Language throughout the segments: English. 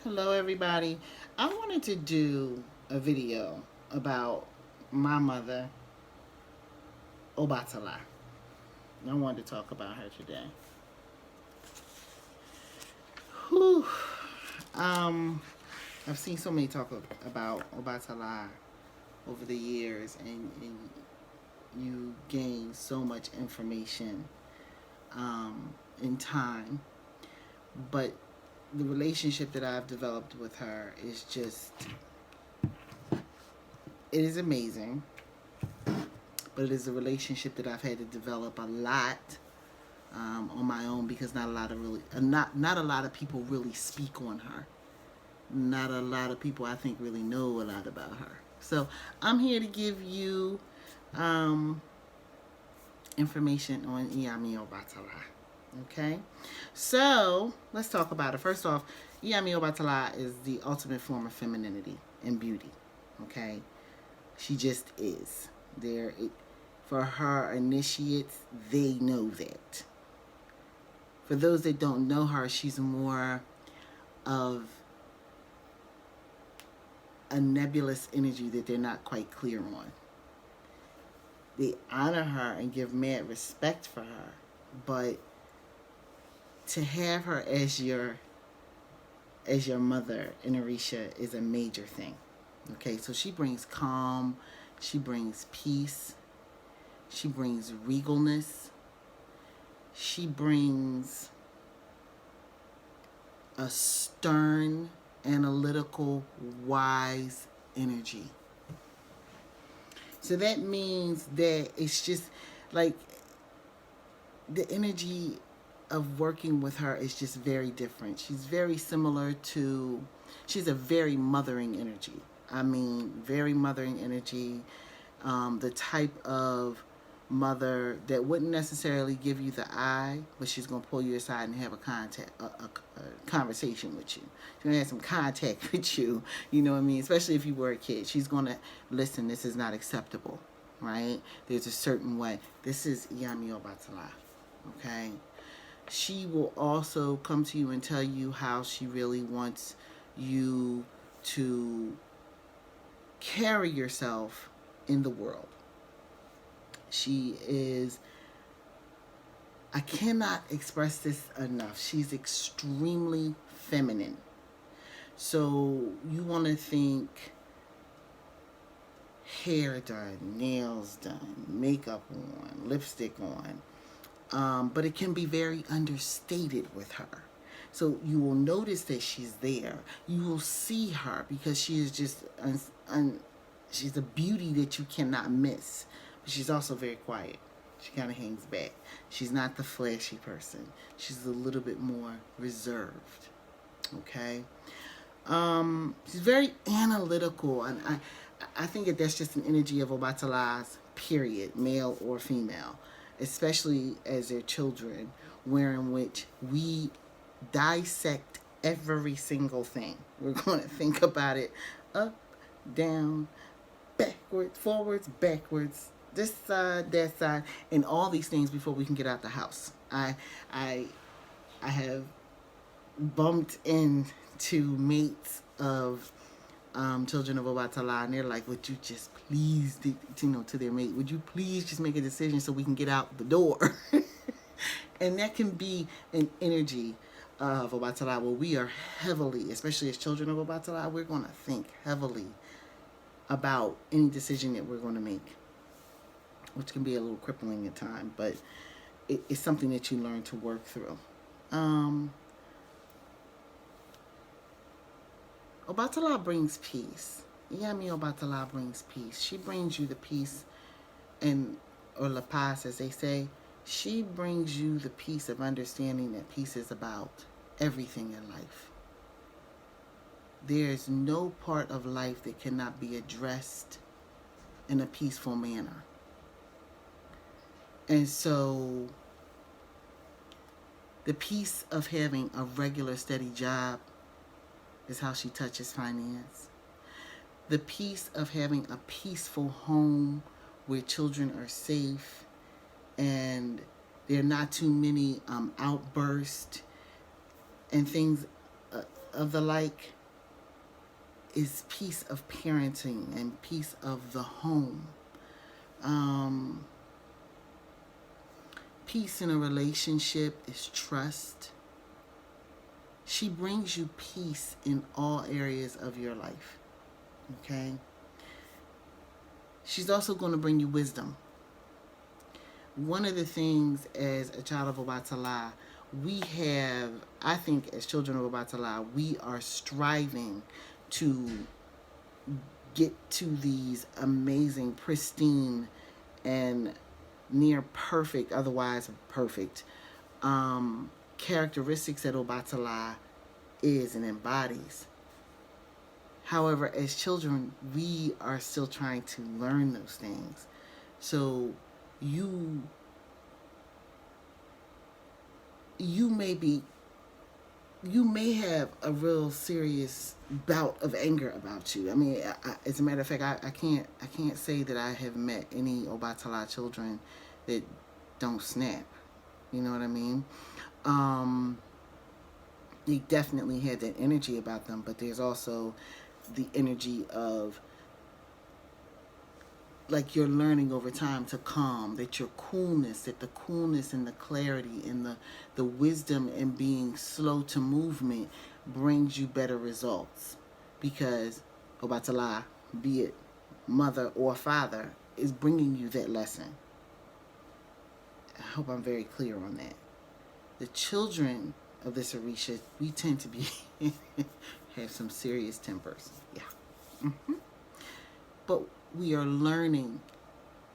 Hello, everybody. I wanted to do a video about my mother, Obatala. I wanted to talk about her today. Whew. Um, I've seen so many talk about Obatala over the years, and you gain so much information in time. But the relationship that I've developed with her is just, it is amazing. But it is a relationship that I've had to develop a lot on my own because not a lot of people really speak on her. Not a lot of people I think really know a lot about her. So I'm here to give you um, information on Iyami Obatala. Okay, so let's talk about it. First off, Iyami Obatala is the ultimate form of femininity and beauty. Okay, she just is. For her initiates, they know that. For those that don't know her, she's more of a nebulous energy that they're not quite clear on. They honor her and give mad respect for her, but to have her as your mother in Orisha is a major thing. Okay, so she brings calm, she brings peace, she brings regalness, she brings a stern, analytical, wise energy. So that means that it's just like the energy of working with her is just very different. She's very similar to, she's a very mothering energy. I mean, very mothering energy. The type of mother that wouldn't necessarily give you the eye, but she's gonna pull you aside and have a conversation with you. She's gonna have some contact with you. You know what I mean? Especially if you were a kid, she's gonna listen. This is not acceptable, right? There's a certain way. This is Iyami Obatala. Okay. She will also come to you and tell you how she really wants you to carry yourself in the world. She is, I cannot express this enough. She's extremely feminine. So you want to think hair done, nails done, makeup on, lipstick on. But it can be very understated with her. So you will notice that she's there. You will see her because she is just, she's a beauty that you cannot miss. But she's also very quiet. She kind of hangs back. She's not the flashy person. She's a little bit more reserved. Okay? She's very analytical. And I think that that's just an energy of Obatala's, period, male or female, especially as their children, wherein which we dissect every single thing. We're going to think about it up, down, backwards, forwards, backwards, this side, that side, and all these things before we can get out the house. I have bumped into mates of children of Obatala, and they're like, would you just please, to their mate, would you please just make a decision so we can get out the door? And that can be an energy of Obatala where we are heavily, especially as children of Obatala, we're going to think heavily about any decision that we're going to make, which can be a little crippling at times, but it's something that you learn to work through. Obatala brings peace. Iyami Obatala brings peace. She brings you the peace, or La Paz, as they say. She brings you the peace of understanding that peace is about everything in life. There is no part of life that cannot be addressed in a peaceful manner. And so the peace of having a regular, steady job is how she touches finance. The peace of having a peaceful home where children are safe and there are not too many outbursts and things of the like is peace of parenting and peace of the home. Um, Peace in a relationship is trust. She brings you peace in all areas of your life. Okay? She's also going to bring you wisdom. One of the things as a child of Obatala, we have, I think as children of Obatala, we are striving to get to these amazing, pristine, and near perfect, otherwise perfect, characteristics that Obatala is and embodies. However, as children, we are still trying to learn those things. So you you may have a real serious bout of anger about you. I mean, as a matter of fact, I can't say that I have met any Obatala children that don't snap. You know what I mean? They definitely had that energy about them, but there's also the energy of like you're learning over time to calm, that your coolness, that the coolness and the clarity and the wisdom and being slow to movement brings you better results. Because Obatala, be it mother or father, is bringing you that lesson. I hope I'm very clear on that. The children of this Orisha, we tend to be have some serious tempers. Yeah. Mm-hmm. But we are learning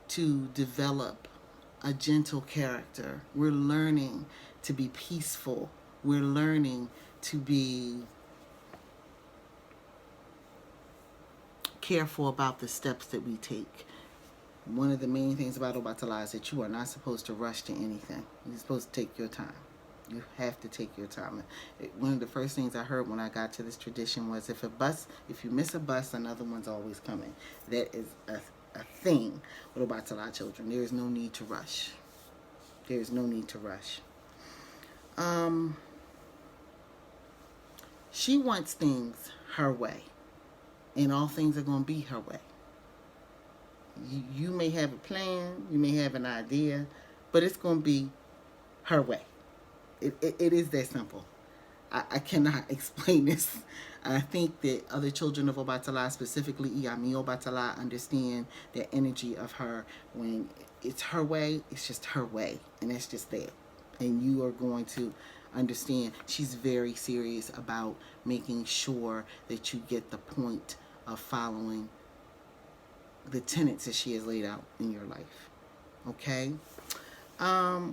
to develop a gentle character. We're learning to be peaceful. We're learning to be careful about the steps that we take. One of the main things about Obatala is that you are not supposed to rush to anything. You're supposed to take your time. You have to take your time. One of the first things I heard when I got to this tradition was if you miss a bus, another one's always coming. That is a thing with Obatala children. There is no need to rush. There is no need to rush. She wants things her way, and all things are going to be her way. You may have a plan, you may have an idea, but it's going to be her way. It is that simple. I cannot explain this. I think that other children of Obatala, specifically Iyami Obatala, understand the energy of her. When it's her way, it's just her way. And that's just that. And you are going to understand she's very serious about making sure that you get the point of following the tenets that she has laid out in your life. Okay?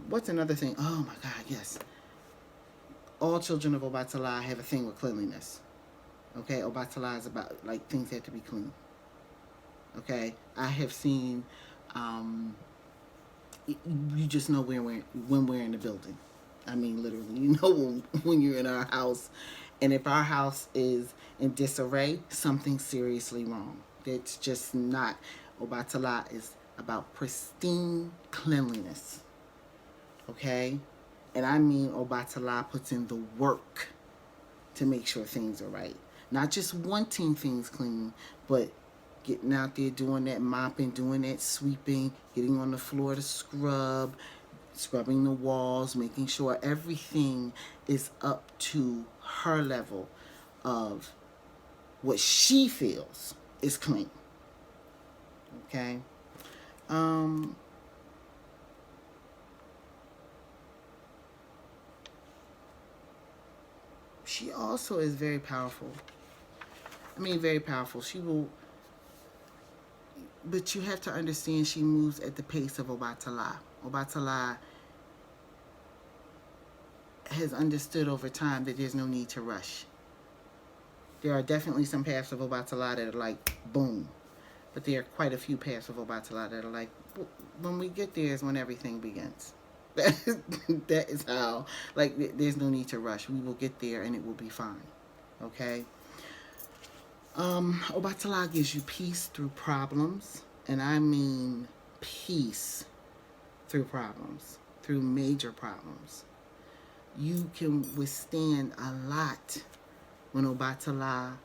What's another thing? Oh my God, yes. All children of Obatala have a thing with cleanliness. Okay? Obatala is about, like, things have to be clean. Okay? I have seen, you just know when we're in the building. I mean, literally. You know when you're in our house. And if our house is in disarray, something's seriously wrong. It's just not. Obatala is about pristine cleanliness. Okay? And I mean Obatala puts in the work to make sure things are right. Not just wanting things clean, but getting out there, doing that mopping, doing that sweeping, getting on the floor to scrubbing the walls, making sure everything is up to her level of what she feels is clean. Okay? She also is very powerful. I mean, very powerful. She will, but you have to understand she moves at the pace of Obatala. Obatala has understood over time that there's no need to rush. There are definitely some paths of Obatala that are like, boom. But there are quite a few paths of Obatala that are like, when we get there is when everything begins. That is how, like, there's no need to rush. We will get there and it will be fine. Okay? Obatala gives you peace through problems. And I mean peace through problems. Through major problems. You can withstand a lot when Obatala,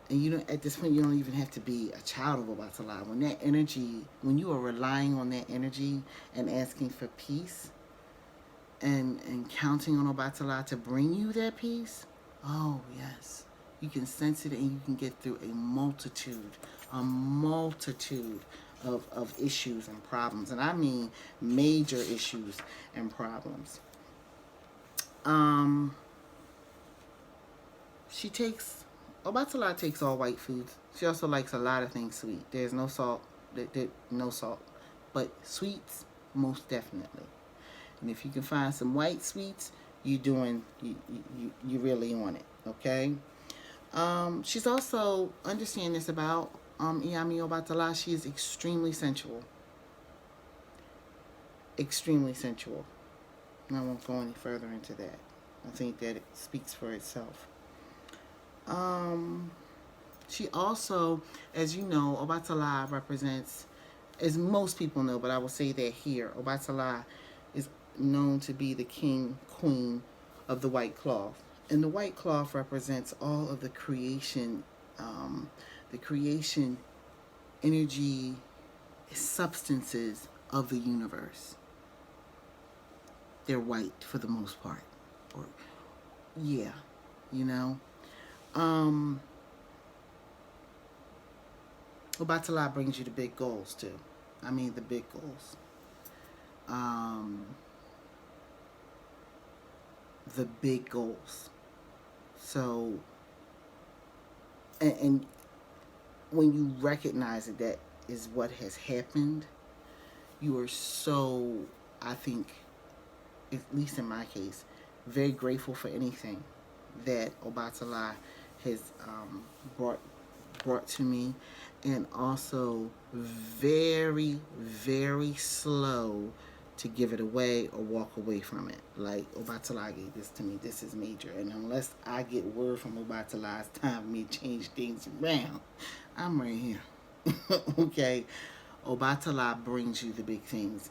and you don't, at this point you don't even have to be a child of Obatala. When that energy, when you are relying on that energy and asking for peace, and counting on Obatala to bring you that peace, oh yes, you can sense it, and you can get through a multitude of issues and problems, and I mean major issues and problems. Um, she takes Obatala takes all white foods. She also likes a lot of things sweet. There's no salt. No salt, but sweets most definitely. And if you can find some white sweets, you really on it. Okay. She's also understanding this about Iyami Obatala. She is extremely sensual. Extremely sensual. And I won't go any further into that. I think that it speaks for itself. Um, she also, as you know, Obatala represents, as most people know, but I will say that here, Obatala is known to be the king, queen of the white cloth. And the white cloth represents all of the creation energy substances of the universe. They're white for the most part. Or, yeah, you know. Um, Obatala brings you the big goals too. I mean the big goals. Um, the big goals. So, and when you recognize it, that is what has happened, you are so, I think, at least in my case, very grateful for anything that Obatala has brought to me, and also very, very slow to give it away or walk away from it. Like, Obatala gave this to me. This is major. And unless I get word from Obatala, it's time for me to change things around. I'm right here. Okay? Obatala brings you the big things.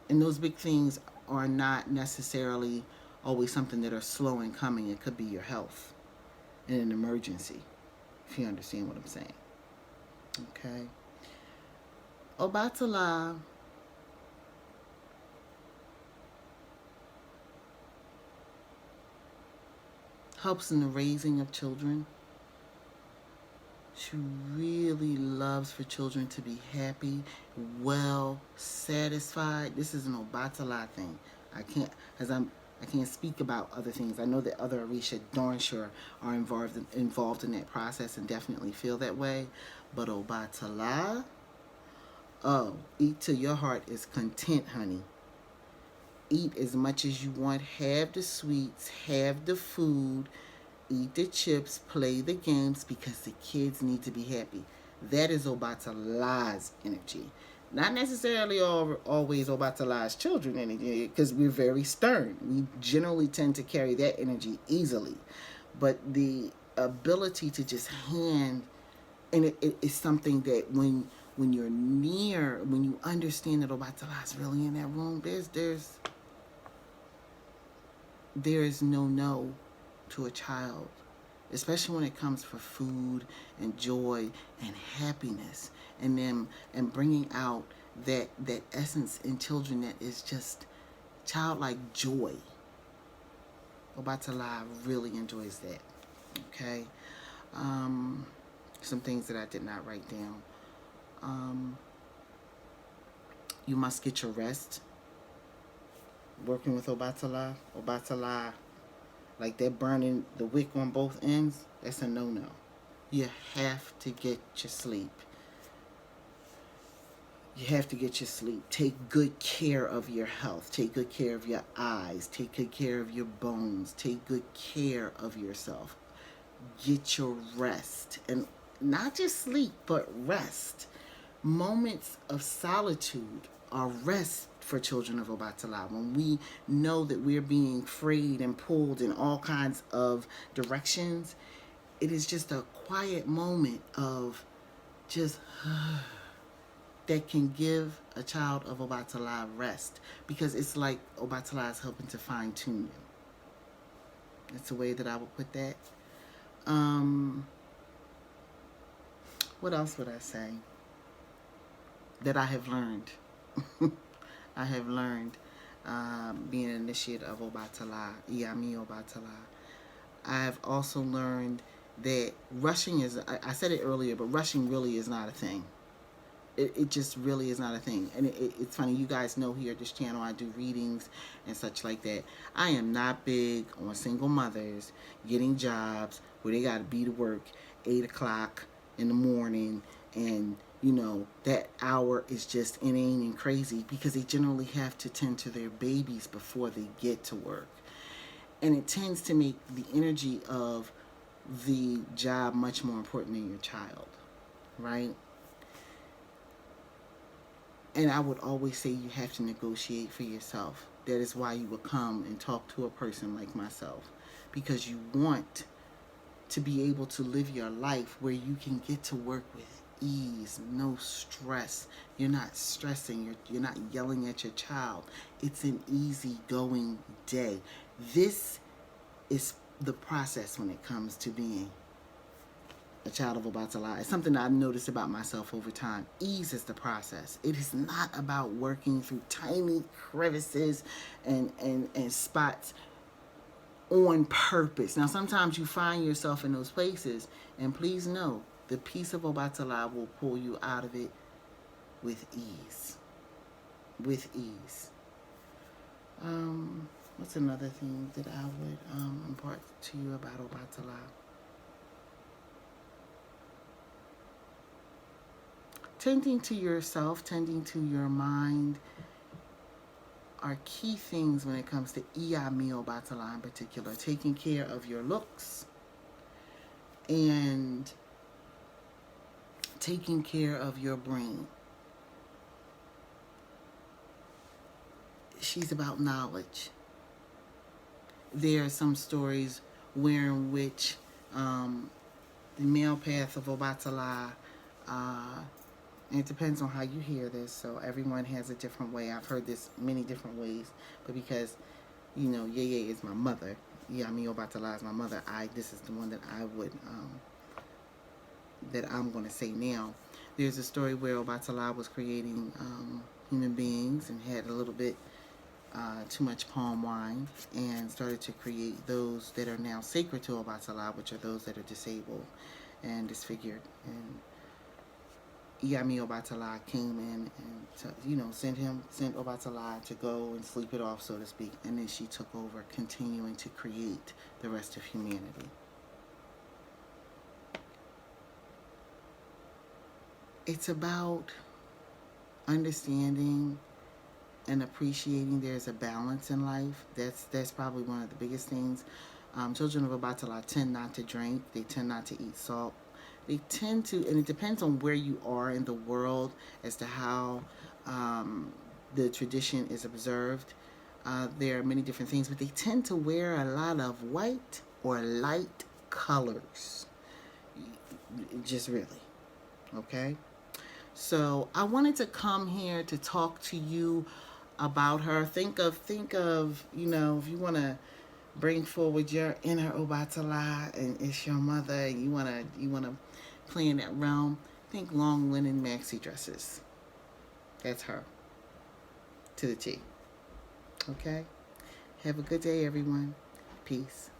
And those big things are not necessarily always something that are slow in coming. It could be your health in an emergency, if you understand what I'm saying. Okay? Obatala helps in the raising of children. She really loves for children to be happy, well, satisfied. This is an Obatala thing. I can't speak about other things. I know that other Orisha darn sure are involved in that process and definitely feel that way. But Obatala, oh, eat till your heart is content, honey. Eat as much as you want. Have the sweets, have the food, eat the chips, play the games, because the kids need to be happy. That is Obatala's energy. Not necessarily always Obatala's children energy, because we're very stern. We generally tend to carry that energy easily. But the ability to just hand, and it is something that when you're near, when you understand that Obatala is really in that room, there is no to a child, especially when it comes for food and joy and happiness, and bringing out that essence in children that is just childlike joy. Obatala really enjoys that. Okay, some things that I did not write down. You must get your rest. Working with Obatala, like that burning the wick on both ends, that's a no-no. You have to get your sleep. You have to get your sleep. Take good care of your health. Take good care of your eyes. Take good care of your bones. Take good care of yourself. Get your rest. And not just sleep, but rest. Moments of solitude are rest for children of Obatala. When we know that we're being frayed and pulled in all kinds of directions, it is just a quiet moment of just that can give a child of Obatala rest, because it's like Obatala is helping to fine tune you. That's the way that I would put that. Um, what else would I say that I have learned? I have learned being an initiate of Obatala, Iyami Obatala. I've also learned that rushing is, I said it earlier, but rushing really is not a thing. It just really is not a thing. And it's funny, you guys know here at this channel I do readings and such like that. I am not big on single mothers getting jobs where they got to be to work 8 o'clock in the morning, and you know that hour is just inane and crazy, because they generally have to tend to their babies before they get to work. And it tends to make the energy of the job much more important than your child, right? And I would always say you have to negotiate for yourself. That is why you would come and talk to a person like myself, because you want to be able to live your life where you can get to work with ease, no stress. You're not stressing, you're not yelling at your child. It's an easy going day. This is the process when it comes to being a child of Obatala. It's something that I've noticed about myself over time. Ease is the process. It is not about working through tiny crevices and spots on purpose. Now, sometimes you find yourself in those places, and please know, the peace of Obatala will pull you out of it with ease. With ease. What's another thing that I would impart to you about Obatala? Tending to yourself, tending to your mind are key things when it comes to Iyami Obatala in particular. Taking care of your looks and taking care of your brain. She's about knowledge. There are some stories where in which the male path of Obatala, and it depends on how you hear this, so everyone has a different way. I've heard this many different ways, but because, you know, Yeye is my mother, Iyami Obatala is my mother, this is the one that I would, that I'm going to say now. There's a story where Obatala was creating human beings and had a little bit too much palm wine, and started to create those that are now sacred to Obatala, which are those that are disabled and disfigured. And Iyami Obatala came in and sent Obatala to go and sleep it off, so to speak, and then she took over, continuing to create the rest of humanity. It's about understanding and appreciating there's a balance in life. That's probably one of the biggest things. Children of Obatala tend not to drink. They tend not to eat salt. They tend to, and it depends on where you are in the world as to how the tradition is observed. There are many different things, but they tend to wear a lot of white or light colors. Just really, okay? So I wanted to come here to talk to you about her. Think of, you know, if you want to bring forward your inner Obatala and it's your mother, and you wanna play in that realm, think long linen maxi dresses. That's her. To the T. Okay? Have a good day, everyone. Peace.